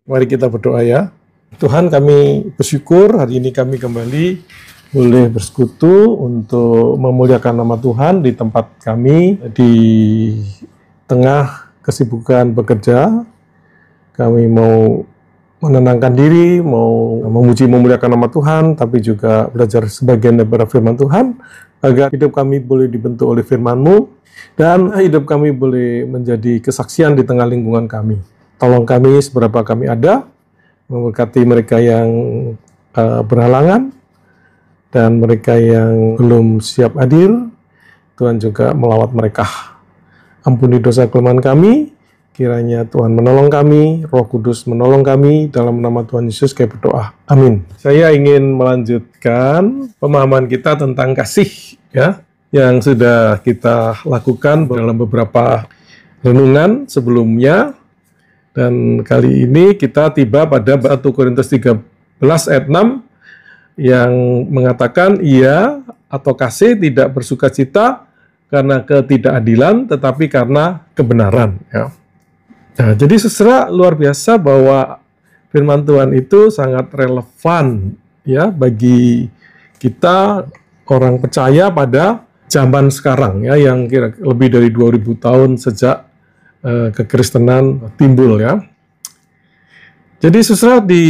Mari kita berdoa ya. Tuhan, kami bersyukur hari ini kami kembali boleh bersekutu untuk memuliakan nama Tuhan di tempat kami, di tengah kesibukan bekerja. Kami mau menenangkan diri, mau memuji memuliakan nama Tuhan, tapi juga belajar sebagian daripada firman Tuhan, agar hidup kami boleh dibentuk oleh firman-Mu, dan hidup kami boleh menjadi kesaksian di tengah lingkungan kami. Tolong kami seberapa kami ada, memberkati mereka yang berhalangan, dan mereka yang belum siap hadir, Tuhan juga melawat mereka. Ampuni dosa kelemahan kami, kiranya Tuhan menolong kami, Roh Kudus menolong kami, dalam nama Tuhan Yesus kami berdoa. Amin. Saya ingin melanjutkan pemahaman kita tentang kasih, ya, yang sudah kita lakukan dalam beberapa renungan sebelumnya. Dan kali ini kita tiba pada 1 Korintus 13 ayat 6 yang mengatakan ia atau kasih tidak bersukacita karena ketidakadilan tetapi karena kebenaran. Ya. Nah, jadi saudara, luar biasa bahwa firman Tuhan itu sangat relevan ya bagi kita orang percaya pada zaman sekarang ya, yang kira lebih dari 2000 tahun sejak kekristenan timbul ya. Jadi saudara, di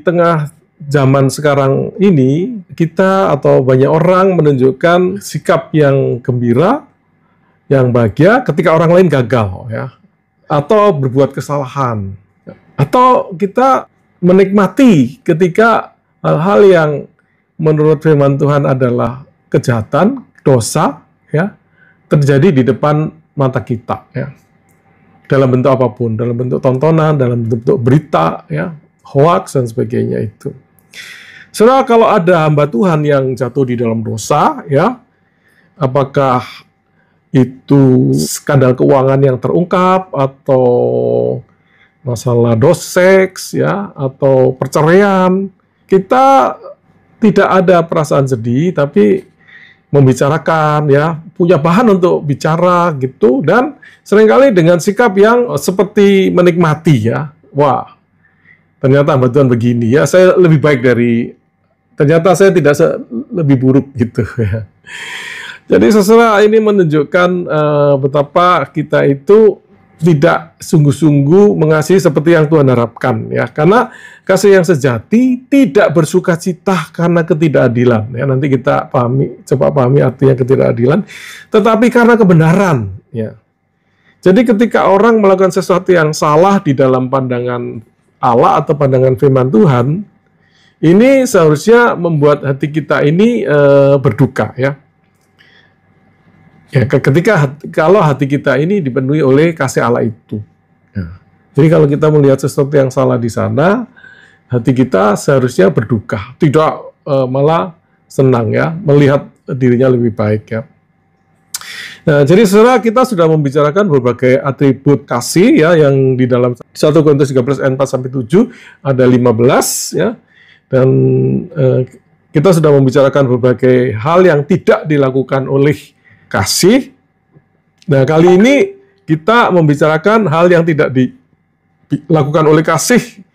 tengah zaman sekarang ini kita atau banyak orang menunjukkan sikap yang gembira, yang bahagia ketika orang lain gagal ya, atau berbuat kesalahan, atau kita menikmati ketika hal-hal yang menurut firman Tuhan adalah kejahatan, dosa ya, terjadi di depan mata kita ya. Dalam bentuk apapun, dalam bentuk tontonan, dalam bentuk berita, ya, hoax dan sebagainya itu. Saudara, kalau ada hamba Tuhan yang jatuh di dalam dosa, ya, apakah itu skandal keuangan yang terungkap atau masalah seks, ya, atau perceraian, kita tidak ada perasaan sedih, tapi membicarakan ya, punya bahan untuk bicara gitu, dan seringkali dengan sikap yang seperti menikmati ya. Wah, ternyata hamba Tuhan begini ya, saya lebih baik dari, ternyata saya tidak lebih buruk gitu ya. Jadi saudara, ini menunjukkan betapa kita itu tidak sungguh-sungguh mengasihi seperti yang Tuhan harapkan ya, karena kasih yang sejati tidak bersukacita karena ketidakadilan ya. Nanti kita coba pahami artinya ketidakadilan, tetapi karena kebenaran ya. Jadi ketika orang melakukan sesuatu yang salah di dalam pandangan Allah atau pandangan firman Tuhan, ini seharusnya membuat hati kita ini berduka ya. Ya, kalau hati kita ini dipenuhi oleh kasih Allah itu. Ya. Jadi kalau kita melihat sesuatu yang salah di sana, hati kita seharusnya berduka, tidak malah senang ya, melihat dirinya lebih baik ya. Nah, jadi saudara, kita sudah membicarakan berbagai atribut kasih ya, yang di dalam 1 Korintus 13 ayat 4 sampai 7 ada 15 ya. Dan kita sudah membicarakan berbagai hal yang tidak dilakukan oleh kasih. Nah, kali ini kita membicarakan hal yang tidak dilakukan oleh kasih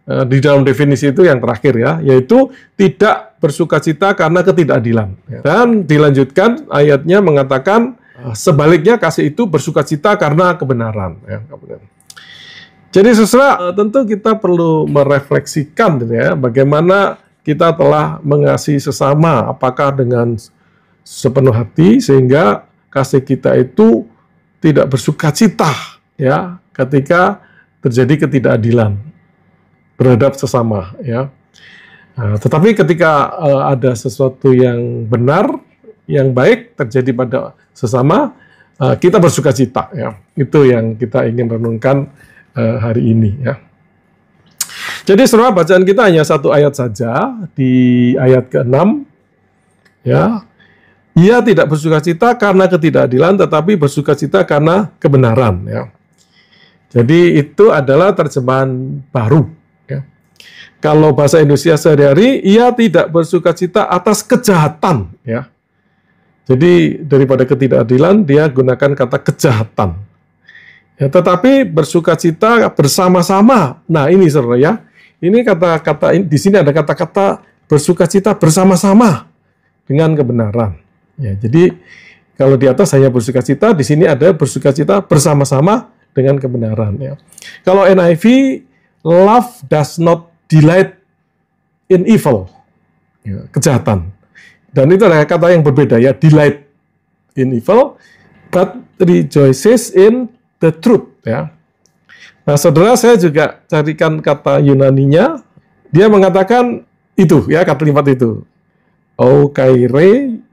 di dalam definisi itu yang terakhir ya, yaitu tidak bersukacita karena ketidakadilan. Dan dilanjutkan ayatnya mengatakan sebaliknya kasih itu bersukacita karena kebenaran. Ya. Jadi saudara, tentu kita perlu merefleksikan ya, bagaimana kita telah mengasihi sesama, apakah dengan sepenuh hati sehingga kasih kita itu tidak bersukacita ya ketika terjadi ketidakadilan terhadap sesama ya. Nah, tetapi ketika ada sesuatu yang benar, yang baik terjadi pada sesama, kita bersukacita ya. Itu yang kita ingin renungkan hari ini ya. Jadi saudara, bacaan kita hanya satu ayat saja, di ayat ke-6 ya. Ia tidak bersukacita karena ketidakadilan, tetapi bersukacita karena kebenaran. Ya. Jadi itu adalah terjemahan baru. Ya. Kalau bahasa Indonesia sehari-hari, ia tidak bersukacita atas kejahatan. Ya. Jadi daripada ketidakadilan, dia gunakan kata kejahatan. Ya, tetapi bersukacita bersama-sama. Nah, ini saudara ya. Ini kata-kata di sini ada kata-kata bersukacita bersama-sama dengan kebenaran. Ya, jadi kalau di atas hanya bersukacita, di sini ada bersukacita bersama-sama dengan kebenaran. Ya. Kalau NIV, love does not delight in evil, ya, kejahatan. Dan itu adalah kata yang berbeda ya, delight in evil, but rejoices in the truth. Ya. Nah, saudara, saya juga carikan kata Yunaninya. Dia mengatakan itu, ya, kalimat itu. O kaire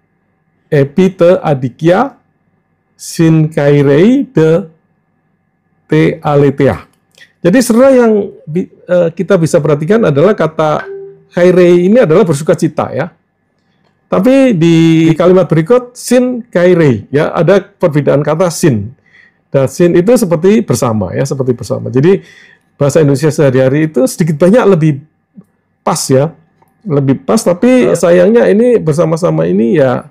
epite adikia sin kairei de te aletheia. Jadi saudara, yang kita bisa perhatikan adalah kata kairei ini adalah bersukacita, ya. Tapi di kalimat berikut sin kairei, ya, ada perbedaan kata sin. Dan sin itu seperti bersama, ya, seperti bersama. Jadi bahasa Indonesia sehari-hari itu sedikit banyak lebih pas, ya, lebih pas. Tapi sayangnya ini bersama-sama ini ya,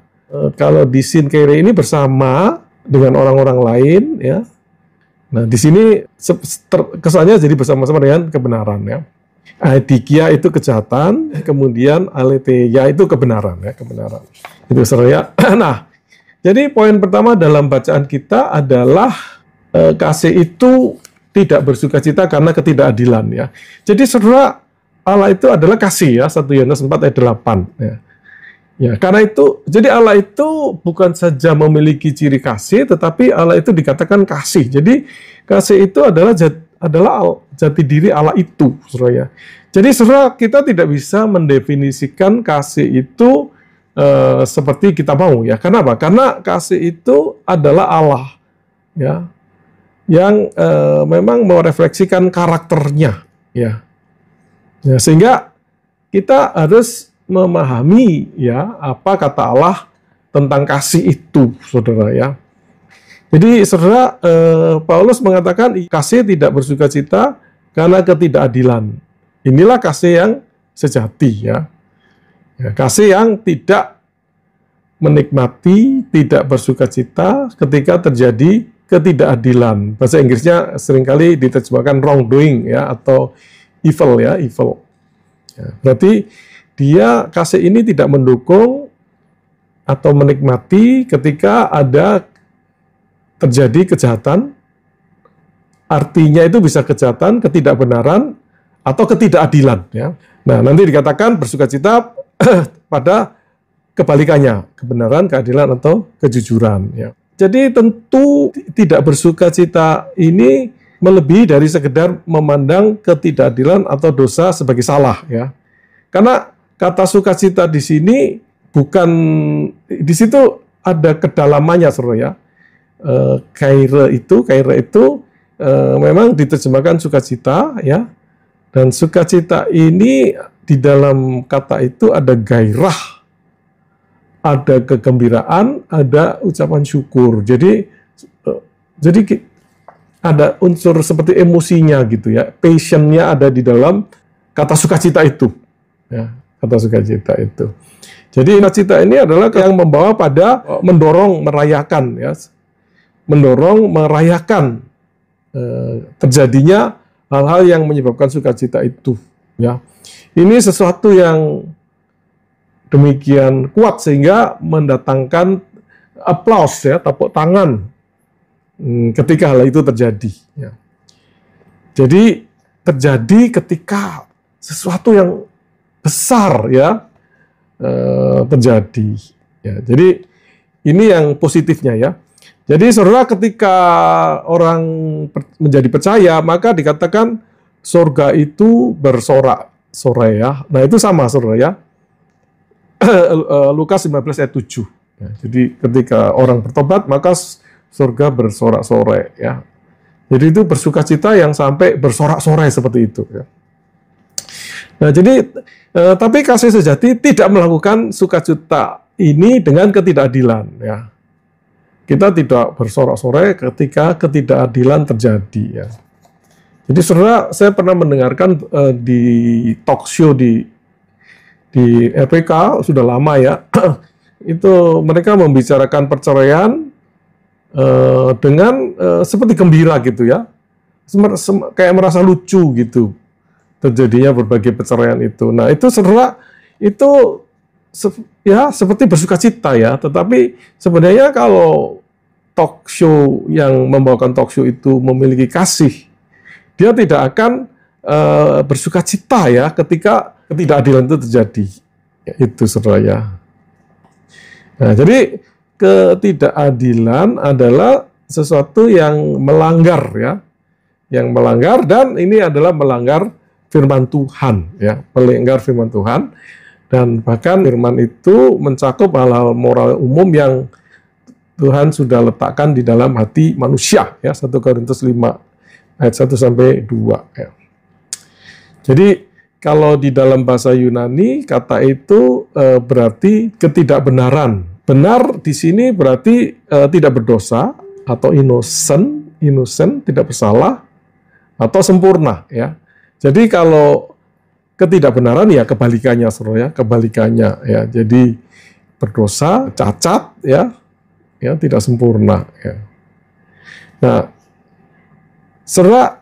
kalau di sin kairei ini bersama dengan orang-orang lain, ya. Nah, di sini kesannya jadi bersama-sama dengan kebenaran, ya. Adikia itu kejahatan, kemudian aletheia itu kebenaran, ya, kebenaran. Itu saudara. Nah, jadi poin pertama dalam bacaan kita adalah kasih itu tidak bersukacita karena ketidakadilan, ya. Jadi saudara, Allah itu adalah kasih, ya, 1 Yohanes 4 ayat 8, ya. Ya, karena itu, jadi Allah itu bukan saja memiliki ciri kasih, tetapi Allah itu dikatakan kasih. Jadi kasih itu adalah jati diri Allah itu, saudara, ya. Jadi saudara, kita tidak bisa mendefinisikan kasih itu seperti kita mau, ya. Kenapa? Karena kasih itu adalah Allah, ya, yang memang merefleksikan karakternya, ya. Ya, sehingga kita harus memahami, ya, apa kata Allah tentang kasih itu, saudara, ya. Jadi saudara, Paulus mengatakan kasih tidak bersukacita karena ketidakadilan. Inilah kasih yang sejati, ya. Ya, kasih yang tidak menikmati, tidak bersukacita ketika terjadi ketidakadilan. Bahasa Inggrisnya seringkali diterjemahkan wrongdoing, ya, atau evil, ya, evil. Ya, berarti dia kasih ini tidak mendukung atau menikmati ketika ada terjadi kejahatan. Artinya itu bisa kejahatan, ketidakbenaran, atau ketidakadilan, ya. Nah, nanti dikatakan bersukacita pada kebalikannya, kebenaran, keadilan, atau kejujuran, ya. Jadi tentu tidak bersukacita ini melebihi dari sekedar memandang ketidakadilan atau dosa sebagai salah, ya. Karena kata sukacita di sini bukan, di situ ada kedalamannya, saudara, ya. Kaire itu memang diterjemahkan sukacita, ya. Dan sukacita ini di dalam kata itu ada gairah, ada kegembiraan, ada ucapan syukur. Jadi ada unsur seperti emosinya gitu, ya. Passion-nya ada di dalam kata sukacita itu, ya, kata sukacita itu. Jadi sukacita ini adalah yang membawa pada mendorong merayakan, ya. Mendorong merayakan terjadinya hal-hal yang menyebabkan sukacita itu, ya. Ini sesuatu yang demikian kuat sehingga mendatangkan aplaus, ya, tepuk tangan ketika hal itu terjadi, ya. Jadi terjadi ketika sesuatu yang besar, ya, terjadi, ya. Jadi ini yang positifnya, ya. Jadi saudara, ketika orang menjadi percaya, maka dikatakan surga itu bersorak-sorai, ya. Nah, itu sama, saudara, ya. Lukas 15 ayat 7. Ya, jadi ketika orang bertobat, maka surga bersorak-sorai, ya. Jadi itu bersukacita yang sampai bersorak-sorai seperti itu, ya. Nah, jadi tapi kasih sejati tidak melakukan sukacita ini dengan ketidakadilan, ya. Kita tidak bersorak-sorai ketika ketidakadilan terjadi, ya. Jadi saudara, saya pernah mendengarkan di talk show di RPK sudah lama, ya. Itu mereka membicarakan perceraian dengan seperti gembira gitu ya, kayak merasa lucu gitu terjadinya berbagai perceraian itu. Nah itu saudara itu ya seperti bersuka cita ya, tetapi sebenarnya kalau talk show yang membawakan talk show itu memiliki kasih, dia tidak akan bersuka cita ya ketika ketidakadilan itu terjadi. Ya, itu saudara ya. Nah, jadi ketidakadilan adalah sesuatu yang melanggar ya, yang melanggar, dan ini adalah melanggar firman Tuhan ya, melanggar firman Tuhan, dan bahkan firman itu mencakup hal-hal moral umum yang Tuhan sudah letakkan di dalam hati manusia ya, 1 Korintus 5 ayat 1 sampai 2 ya. Jadi kalau di dalam bahasa Yunani kata itu berarti ketidakbenaran. Benar di sini berarti tidak berdosa atau innocent, tidak bersalah atau sempurna ya. Jadi kalau ketidakbenaran ya kebalikannya saudara ya, kebalikannya ya. Jadi berdosa, cacat ya, tidak sempurna ya. Nah, saudara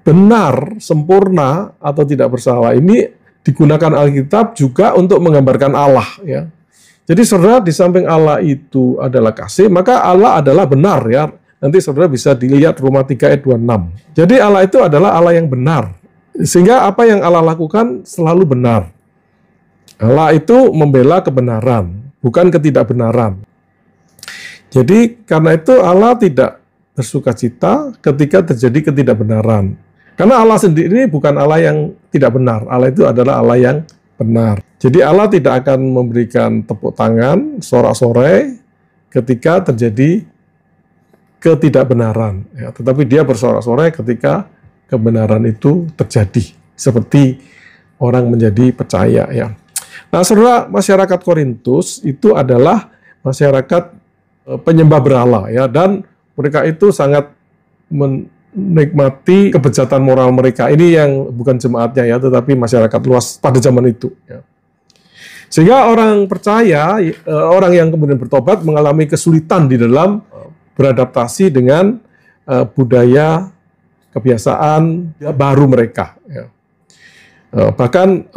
benar, sempurna, atau tidak bersalah ini digunakan Alkitab juga untuk menggambarkan Allah ya. Jadi saudara, di samping Allah itu adalah kasih, maka Allah adalah benar ya. Nanti saudara bisa dilihat Roma 3 ayat 26. Jadi Allah itu adalah Allah yang benar. Sehingga apa yang Allah lakukan selalu benar. Allah itu membela kebenaran, bukan ketidakbenaran. Jadi karena itu Allah tidak bersuka cita ketika terjadi ketidakbenaran. Karena Allah sendiri bukan Allah yang tidak benar. Allah itu adalah Allah yang benar. Jadi Allah tidak akan memberikan tepuk tangan, sorak-sorai ketika terjadi ketidakbenaran. Ya, tetapi dia bersorak-sorai ketika kebenaran itu terjadi. Seperti orang menjadi percaya. Ya. Nah, saudara, masyarakat Korintus itu adalah masyarakat penyembah berhala. Ya, dan mereka itu sangat menikmati kebejatan moral mereka. Ini yang bukan jemaatnya ya, tetapi masyarakat luas pada zaman itu. Ya. Sehingga orang percaya, orang yang kemudian bertobat mengalami kesulitan di dalam beradaptasi dengan budaya, kebiasaan baru mereka. Ya. Bahkan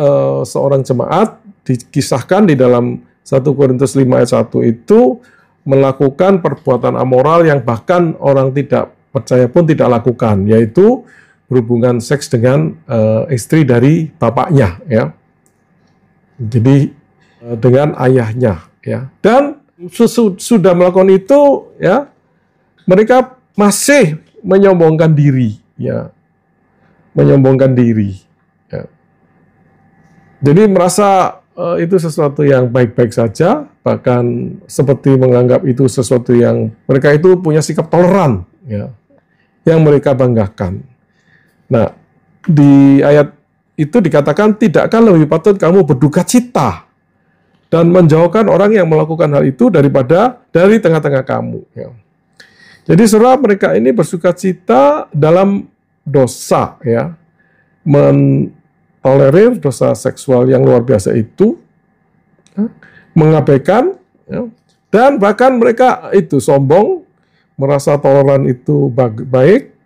seorang jemaat dikisahkan di dalam 1 Korintus 5 ayat 1 itu melakukan perbuatan amoral yang bahkan orang tidak percaya pun tidak lakukan, yaitu berhubungan seks dengan istri dari bapaknya, ya. Jadi dengan ayahnya, ya. Dan sudah melakukan itu, ya, mereka masih menyombongkan diri, ya, menyombongkan diri. Ya. Jadi merasa itu sesuatu yang baik-baik saja, bahkan seperti menganggap itu sesuatu yang mereka itu punya sikap toleran, ya, yang mereka banggakan. Nah, di ayat itu dikatakan, tidakkah lebih patut kamu berduka cita dan menjauhkan orang yang melakukan hal itu dari tengah-tengah kamu. Ya. Jadi saudara, mereka ini bersuka cita dalam dosa, ya, mentolerir dosa seksual yang luar biasa itu, ya, mengabaikan, ya, dan bahkan mereka itu sombong, merasa toleran itu baik,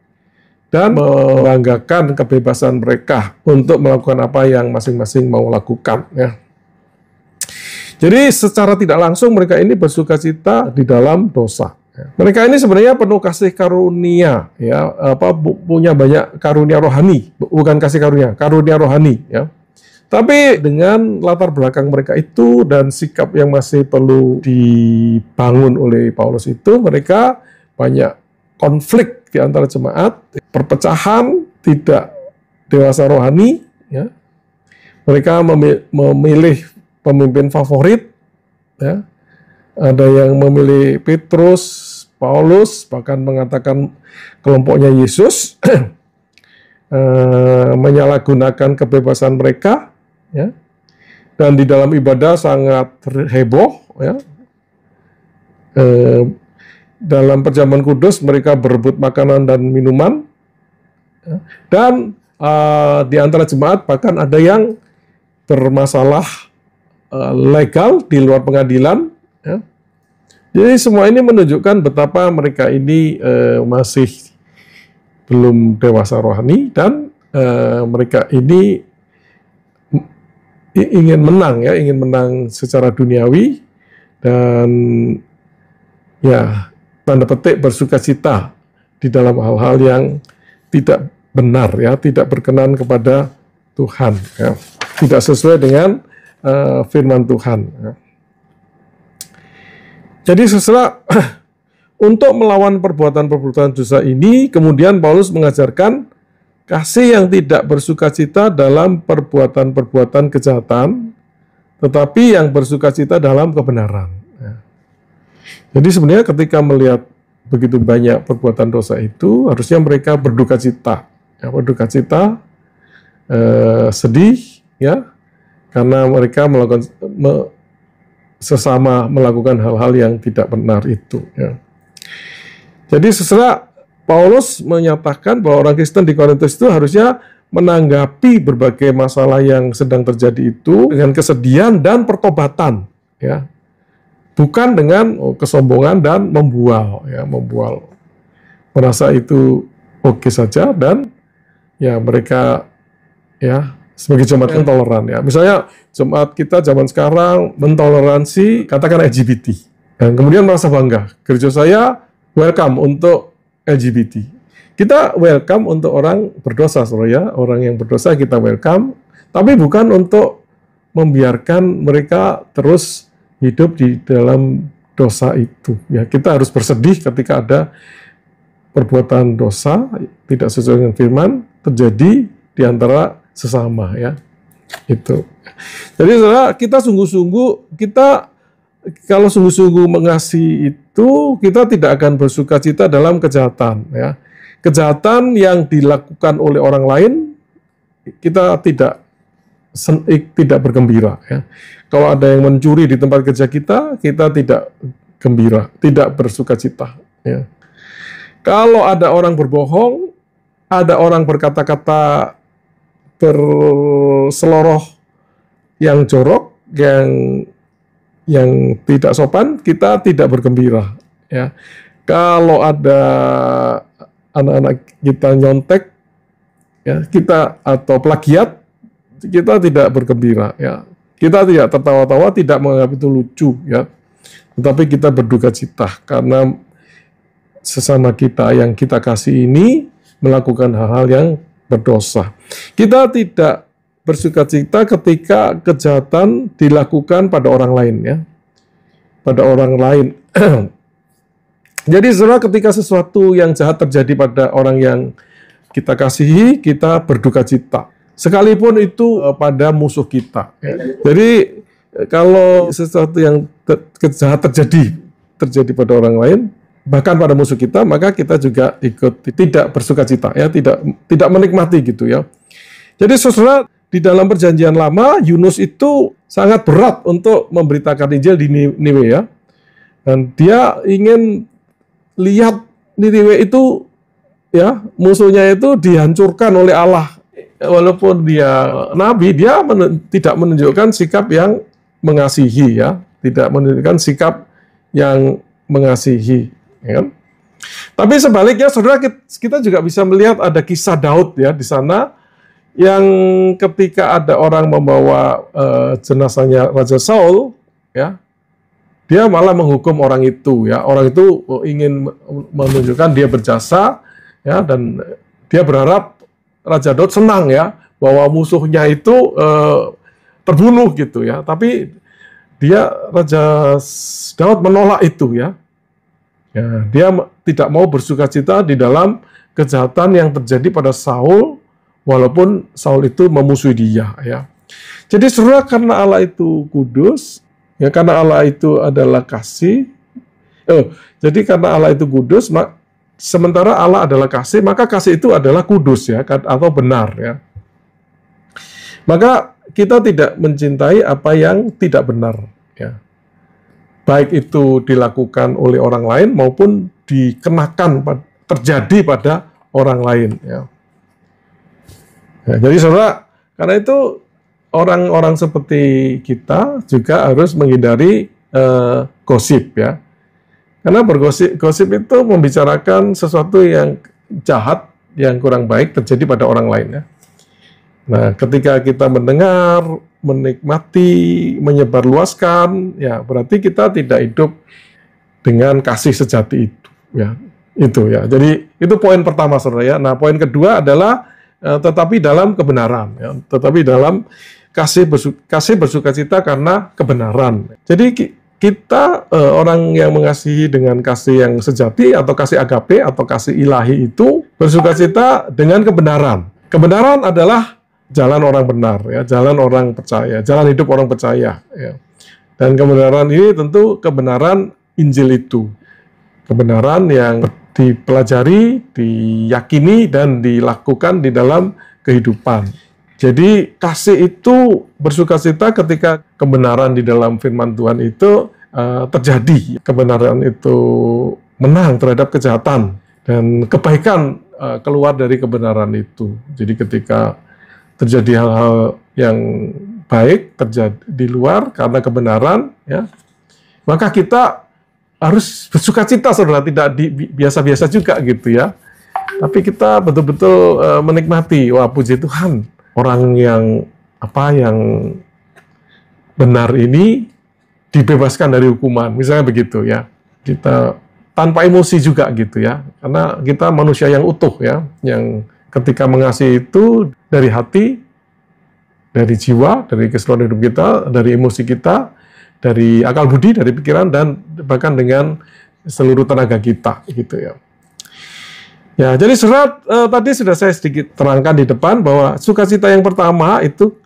dan membanggakan kebebasan mereka untuk melakukan apa yang masing-masing mau lakukan. Ya. Jadi secara tidak langsung mereka ini bersuka cita di dalam dosa. Ya. Mereka ini sebenarnya penuh kasih karunia, ya, punya banyak karunia rohani, bukan kasih karunia rohani. Ya. Tapi dengan latar belakang mereka itu dan sikap yang masih perlu dibangun oleh Paulus itu, mereka banyak konflik di antara jemaat, perpecahan, tidak dewasa rohani, ya. Mereka memilih pemimpin favorit, ya. Ada yang memilih Petrus, Paulus, bahkan mengatakan kelompoknya Yesus, menyalahgunakan kebebasan mereka, ya. Dan di dalam ibadah sangat heboh, ya. Dalam perjamuan kudus mereka berebut makanan dan minuman, ya. Dan di antara jemaat bahkan ada yang bermasalah legal di luar pengadilan, ya. Jadi semua ini menunjukkan betapa mereka ini masih belum dewasa rohani, dan mereka ini ingin menang ya, ingin menang secara duniawi, dan ya tanda petik bersukacita di dalam hal-hal yang tidak benar ya, tidak berkenan kepada Tuhan ya, tidak sesuai dengan firman Tuhan ya. Jadi setelah untuk melawan perbuatan-perbuatan dosa ini, kemudian Paulus mengajarkan kasih yang tidak bersukacita dalam perbuatan-perbuatan kejahatan, tetapi yang bersukacita dalam kebenaran. Jadi sebenarnya ketika melihat begitu banyak perbuatan dosa itu, harusnya mereka berduka cita, ya, berduka cita, sedih, ya, karena mereka sesama melakukan hal-hal yang tidak benar itu. Ya. Jadi setelah Paulus menyatakan bahwa orang Kristen di Korintus itu harusnya menanggapi berbagai masalah yang sedang terjadi itu dengan kesedihan dan pertobatan, ya, bukan dengan kesombongan dan membual, ya, membual, merasa itu oke saja, dan ya mereka ya sebagai jemaat yang toleran ya. Misalnya jemaat kita zaman sekarang mentoleransi katakan LGBT, dan kemudian merasa bangga, gereja saya welcome untuk LGBT. Kita welcome untuk orang berdosa, ya, orang yang berdosa kita welcome, tapi bukan untuk membiarkan mereka terus hidup di dalam dosa itu. Ya, kita harus bersedih ketika ada perbuatan dosa tidak sesuai dengan firman terjadi di antara sesama, ya. Itu. Jadi saudara, kita sungguh-sungguh, kalau sungguh-sungguh mengasihi itu, kita tidak akan bersuka cita dalam kejahatan, ya. Kejahatan yang dilakukan oleh orang lain, kita tidak bergembira, ya. Kalau ada yang mencuri di tempat kerja kita tidak gembira, tidak bersuka cita, ya. Kalau ada orang berbohong, ada orang berkata-kata berseloroh yang jorok, yang tidak sopan, kita tidak bergembira, ya. Kalau ada anak-anak kita nyontek, ya, kita atau plagiat, kita tidak bergembira, ya. Kita tidak tertawa-tawa, tidak menganggap itu lucu, ya. Tetapi kita berduka cita karena sesama kita yang kita kasih ini melakukan hal-hal yang berdosa. Kita tidak bersuka cita ketika kejahatan dilakukan pada orang lain, ya. Pada orang lain. Jadi saudara, ketika sesuatu yang jahat terjadi pada orang yang kita kasihi, kita berduka cita. Sekalipun itu pada musuh kita. Ya. Jadi kalau sesuatu yang jahat terjadi pada orang lain, bahkan pada musuh kita, maka kita juga ikut tidak bersuka cita, ya, tidak menikmati gitu, ya. Jadi saudara, di dalam perjanjian lama, Yunus itu sangat berat untuk memberitakan Injil di Niniwe, ya. Dan dia ingin lihat Niniwe itu, ya, musuhnya itu dihancurkan oleh Allah. Walaupun dia nabi, dia tidak menunjukkan sikap yang mengasihi, ya, tidak menunjukkan sikap yang mengasihi, ya kan? Tapi sebaliknya, saudara, kita juga bisa melihat ada kisah Daud, ya, di sana, yang ketika ada orang membawa jenazahnya Raja Saul, ya, dia malah menghukum orang itu, ya. Orang itu ingin menunjukkan dia berjasa, ya, dan dia berharap Raja Daud senang, ya, bahwa musuhnya itu terbunuh gitu, ya. Tapi Raja Daud menolak itu, ya. Ya, dia tidak mau bersukacita di dalam kejahatan yang terjadi pada Saul, walaupun Saul itu memusuhi dia, ya. Jadi saudara, karena Allah itu kudus, ya, karena Allah itu adalah kasih. Jadi karena Allah itu kudus, sementara Allah adalah kasih, maka kasih itu adalah kudus, ya, atau benar, ya. Maka kita tidak mencintai apa yang tidak benar, ya. Baik itu dilakukan oleh orang lain maupun dikenakan terjadi pada orang lain, ya. Ya, jadi saudara, karena itu orang-orang seperti kita juga harus menghindari gosip, ya. Karena bergosip itu membicarakan sesuatu yang jahat, yang kurang baik terjadi pada orang lain ya. Nah, ketika kita mendengar, menikmati, menyebarluaskan, ya berarti kita tidak hidup dengan kasih sejati itu ya. Itu ya. Jadi itu poin pertama saudara ya. Nah, poin kedua adalah tetapi dalam kebenaran ya. Tetapi dalam kasih bersukacita karena kebenaran. Jadi kita orang yang mengasihi dengan kasih yang sejati atau kasih agape atau kasih ilahi itu bersukacita dengan kebenaran. Kebenaran adalah jalan orang benar, ya, jalan orang percaya, jalan hidup orang percaya. Ya. Dan kebenaran ini tentu kebenaran Injil itu, kebenaran yang dipelajari, diyakini dan dilakukan di dalam kehidupan. Jadi kasih itu bersukacita ketika kebenaran di dalam firman Tuhan itu terjadi. Kebenaran itu menang terhadap kejahatan dan kebaikan keluar dari kebenaran itu. Jadi ketika terjadi hal-hal yang baik terjadi di luar karena kebenaran, ya, maka kita harus bersukacita, saudara, tidak biasa-biasa juga gitu ya. Tapi kita betul-betul menikmati, wah puji Tuhan. Orang yang benar ini dibebaskan dari hukuman, misalnya begitu ya. Kita tanpa emosi juga gitu ya, karena kita manusia yang utuh ya, yang ketika mengasihi itu dari hati, dari jiwa, dari keseluruhan hidup kita, dari emosi kita, dari akal budi, dari pikiran, dan bahkan dengan seluruh tenaga kita gitu ya. Ya, jadi surat tadi sudah saya sedikit terangkan di depan bahwa sukacita yang pertama itu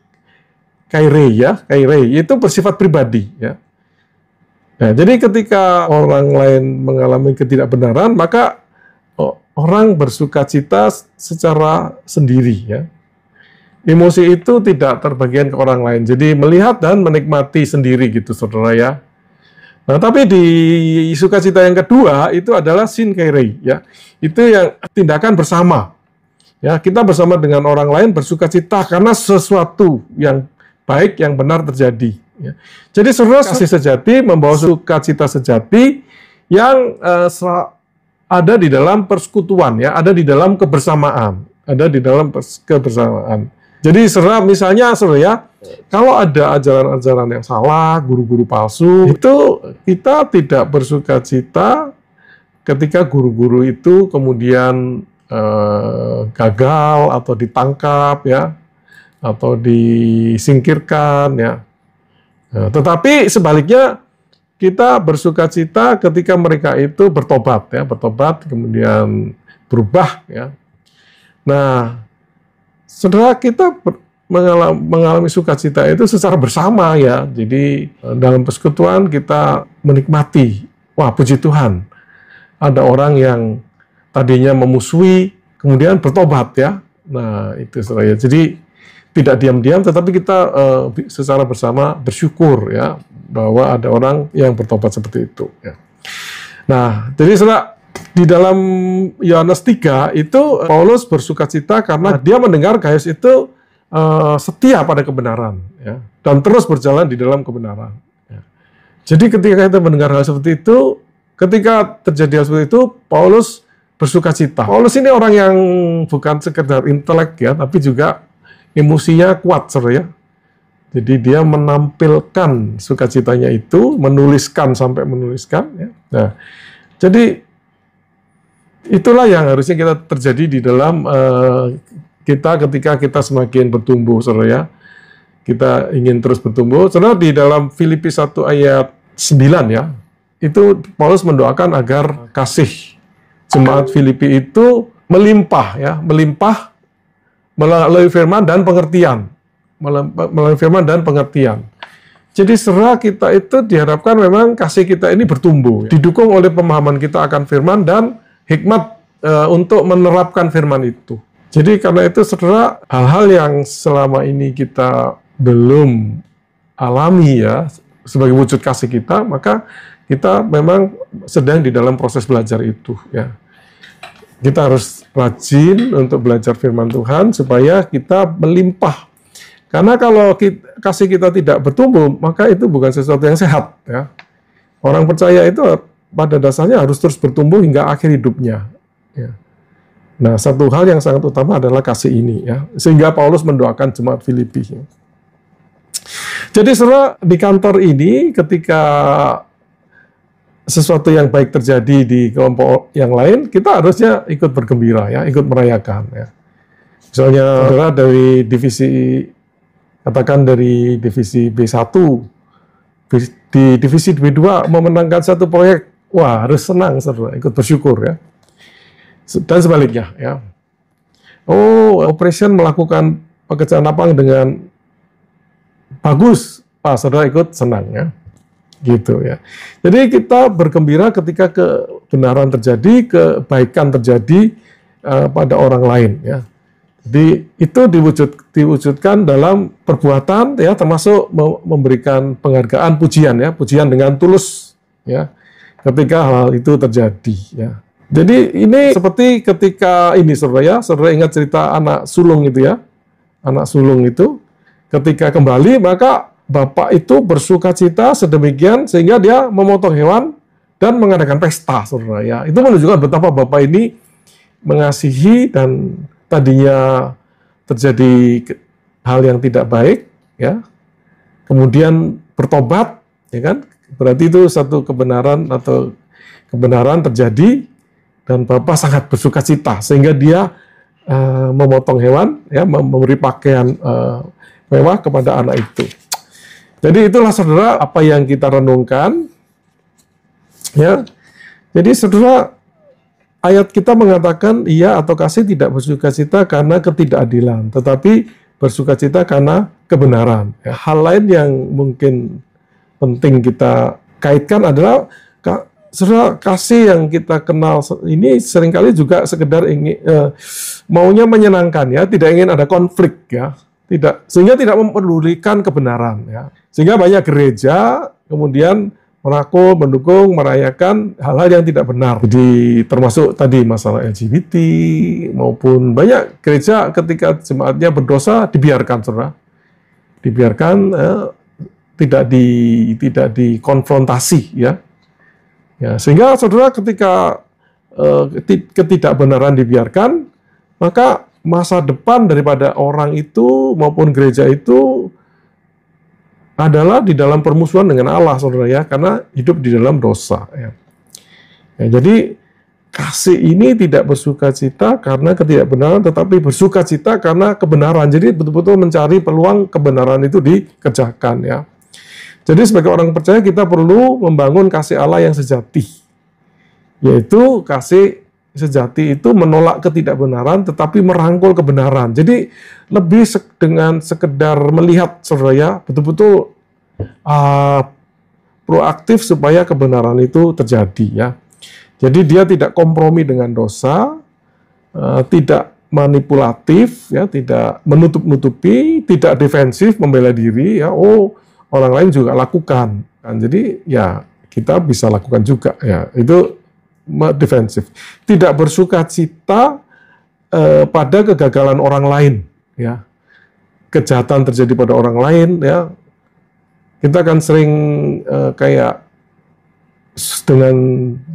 kairei ya, kairei itu bersifat pribadi ya. Nah, jadi ketika orang lain mengalami ketidakbenaran, maka orang bersukacita secara sendiri ya. Emosi itu tidak terbagian ke orang lain. Jadi melihat dan menikmati sendiri gitu, saudara ya. Nah, tapi di sukacita yang kedua itu adalah sinkairei ya. Itu yang tindakan bersama. Ya, kita bersama dengan orang lain bersukacita karena sesuatu yang baik, yang benar terjadi ya. Jadi saudara, kasih sejati membawa sukacita sejati yang ada di dalam persekutuan ya, ada di dalam kebersamaan, ada di dalam kebersamaan. Jadi saudara, misalnya saudara ya, kalau ada ajaran-ajaran yang salah, guru-guru palsu, itu kita tidak bersukacita ketika guru-guru itu kemudian gagal atau ditangkap ya, atau disingkirkan ya. Nah, tetapi sebaliknya kita bersukacita ketika mereka itu bertobat ya, bertobat kemudian berubah ya. Nah, saudara, kita mengalami sukacita itu secara bersama ya. Jadi dalam persekutuan kita menikmati, wah puji Tuhan, ada orang yang tadinya memusuhi kemudian bertobat ya. Nah itu saudara ya. Jadi tidak diam-diam, tetapi kita secara bersama bersyukur ya bahwa ada orang yang bertobat seperti itu ya. Nah, jadi saudara, di dalam Yohanes 3 itu Paulus bersukacita karena dia mendengar Gaius itu setia pada kebenaran ya, dan terus berjalan di dalam kebenaran ya. Jadi ketika kita mendengar hal seperti itu, ketika terjadi hal seperti itu, Paulus bersukacita. Paulus ini orang yang bukan sekedar intelek ya, tapi juga emosinya kuat, saudara ya. Jadi dia menampilkan sukacitanya itu, menuliskan sampai menuliskan ya. Nah, jadi itulah yang harusnya kita terjadi di dalam kita ketika kita semakin bertumbuh, saudara ya. Kita ingin terus bertumbuh. Saudara, di dalam Filipi 1 ayat 9 ya, itu Paulus mendoakan agar kasih jemaat Filipi itu melimpah ya, melimpah melalui firman dan pengertian. Melalui firman dan pengertian. Jadi saudara, kita itu diharapkan memang kasih kita ini bertumbuh, didukung oleh pemahaman kita akan firman dan hikmat untuk menerapkan firman itu. Jadi karena itu saudara, hal-hal yang selama ini kita belum alami ya sebagai wujud kasih kita, maka kita memang sedang di dalam proses belajar itu ya. Kita harus rajin untuk belajar firman Tuhan supaya kita melimpah. Karena kalau kasih kita tidak bertumbuh, maka itu bukan sesuatu yang sehat ya. Orang percaya itu pada dasarnya harus terus bertumbuh hingga akhir hidupnya. Ya. Nah, satu hal yang sangat utama adalah kasih ini, ya. Sehingga Paulus mendoakan jemaat Filipi. Ya. Jadi saudara, di kantor ini ketika sesuatu yang baik terjadi di kelompok yang lain, kita harusnya ikut bergembira, ya, ikut merayakan. Ya. Misalnya saudara dari divisi, katakan dari divisi B1, di divisi B2 memenangkan satu proyek, wah harus senang, saudara, ikut bersyukur, ya. Dan sebaliknya, ya. Oh, operation melakukan pekerjaan lapangan dengan bagus, Pak, saudara ikut senang, ya. Gitu, ya. Jadi kita bergembira ketika kebenaran terjadi, kebaikan terjadi pada orang lain, ya. Jadi itu diwujudkan dalam perbuatan, ya, termasuk memberikan penghargaan, pujian, ya, pujian dengan tulus, ya, ketika hal itu terjadi, ya. Jadi ini seperti ketika ini, saudara, ya, saudara ingat cerita anak sulung itu, ya, anak sulung itu ketika kembali maka bapak itu bersuka cita sedemikian sehingga dia memotong hewan dan mengadakan pesta, saudara, ya. Itu menunjukkan betapa bapak ini mengasihi, dan tadinya terjadi hal yang tidak baik, ya, kemudian bertobat, ya kan, berarti itu satu kebenaran atau kebenaran terjadi, dan bapak sangat bersuka cita sehingga dia memotong hewan, ya, memberi pakaian mewah kepada anak itu. Jadi itulah saudara apa yang kita renungkan, ya. Jadi saudara, ayat kita mengatakan ia atau kasih tidak bersukacita karena ketidakadilan, tetapi bersukacita karena kebenaran. Ya, hal lain yang mungkin penting kita kaitkan adalah saudara, kasih yang kita kenal ini seringkali juga sekedar ingin maunya menyenangkan, ya, tidak ingin ada konflik, ya, sehingga tidak mempedulikan kebenaran, ya, sehingga banyak gereja kemudian merangkul, mendukung, merayakan hal-hal yang tidak benar. Jadi termasuk tadi masalah LGBT maupun banyak gereja ketika jemaatnya berdosa dibiarkan, saudara, dibiarkan, tidak dikonfrontasi, ya. Ya, sehingga saudara ketika ketidakbenaran dibiarkan, maka masa depan daripada orang itu maupun gereja itu adalah di dalam permusuhan dengan Allah, saudara, ya, karena hidup di dalam dosa, ya. Ya, jadi kasih ini tidak bersukacita karena ketidakbenaran, tetapi bersukacita karena kebenaran. Jadi betul-betul mencari peluang kebenaran itu dikerjakan, ya. Jadi sebagai orang percaya kita perlu membangun kasih Allah yang sejati, yaitu kasih sejati itu menolak ketidakbenaran tetapi merangkul kebenaran. Jadi lebih dengan sekedar melihat, saudara, ya, betul-betul proaktif supaya kebenaran itu terjadi, ya. Jadi dia tidak kompromi dengan dosa, tidak manipulatif, ya, tidak menutup-nutupi, tidak defensif membela diri, ya. Oh, orang lain juga lakukan, kan. Jadi ya kita bisa lakukan juga, ya. Itu defensif. Tidak bersukacita pada kegagalan orang lain, ya. Kejahatan terjadi pada orang lain, ya. Kita kan sering kayak dengan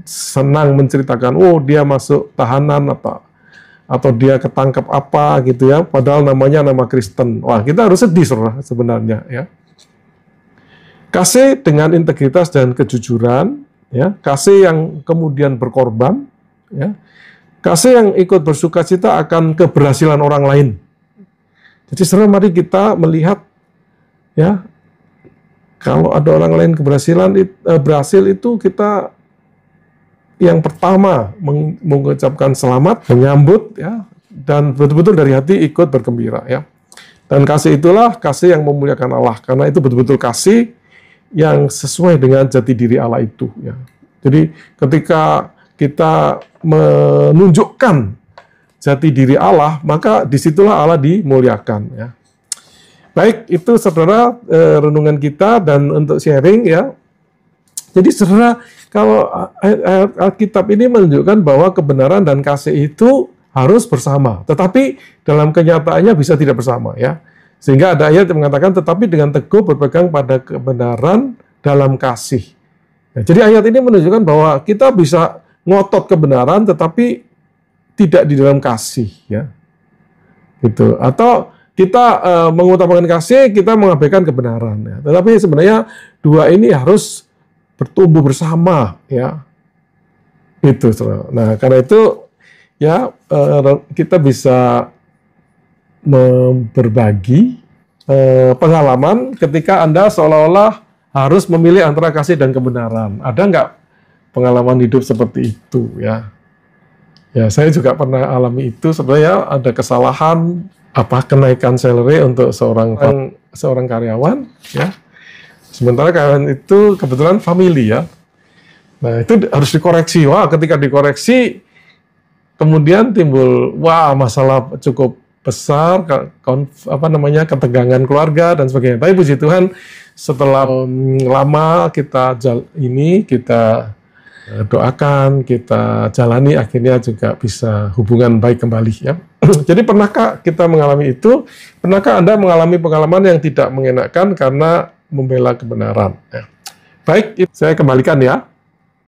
senang menceritakan, oh dia masuk tahanan atau dia ketangkap apa gitu, ya. Padahal namanya nama Kristen. Wah, kita harus sedih, saudara, sebenarnya, ya. Kasih dengan integritas dan kejujuran, ya, kasih yang kemudian berkorban, ya, kasih yang ikut bersukacita akan keberhasilan orang lain. Jadi saudara, mari kita melihat, ya, kalau ada orang lain berhasil itu kita yang pertama mengucapkan selamat, menyambut, ya, dan betul-betul dari hati ikut bergembira, ya. Dan kasih itulah kasih yang memuliakan Allah, karena itu betul-betul kasih yang sesuai dengan jati diri Allah itu, ya. Jadi ketika kita menunjukkan jati diri Allah, maka disitulah Allah dimuliakan, ya. Baik, itu saudara renungan kita dan untuk sharing, ya. Jadi saudara, kalau Alkitab ini menunjukkan bahwa kebenaran dan kasih itu harus bersama, tetapi dalam kenyataannya bisa tidak bersama, ya. Sehingga ada ayat yang mengatakan, tetapi dengan teguh berpegang pada kebenaran dalam kasih. Nah, jadi ayat ini menunjukkan bahwa kita bisa ngotot kebenaran tetapi tidak di dalam kasih, ya. Gitu. Atau kita mengutamakan kasih, kita mengabaikan kebenaran, ya. Tetapi sebenarnya dua ini harus bertumbuh bersama, ya. Itu. Nah, karena itu ya kita bisa berbagi pengalaman ketika Anda seolah-olah harus memilih antara kasih dan kebenaran. Ada nggak pengalaman hidup seperti itu, ya? Ya, saya juga pernah alami itu. Sebenarnya ada kesalahan kenaikan salary untuk seorang karyawan, ya. Sementara karyawan itu kebetulan family, ya. Nah, itu harus dikoreksi. Wah, ketika dikoreksi kemudian timbul masalah cukup besar, ketegangan keluarga dan sebagainya. Tapi puji Tuhan, setelah lama kita doakan, kita jalani, akhirnya juga bisa hubungan baik kembali, ya. Jadi pernahkah kita mengalami itu? Pernahkah Anda mengalami pengalaman yang tidak mengenakan karena membela kebenaran? Ya. Baik, saya kembalikan, ya.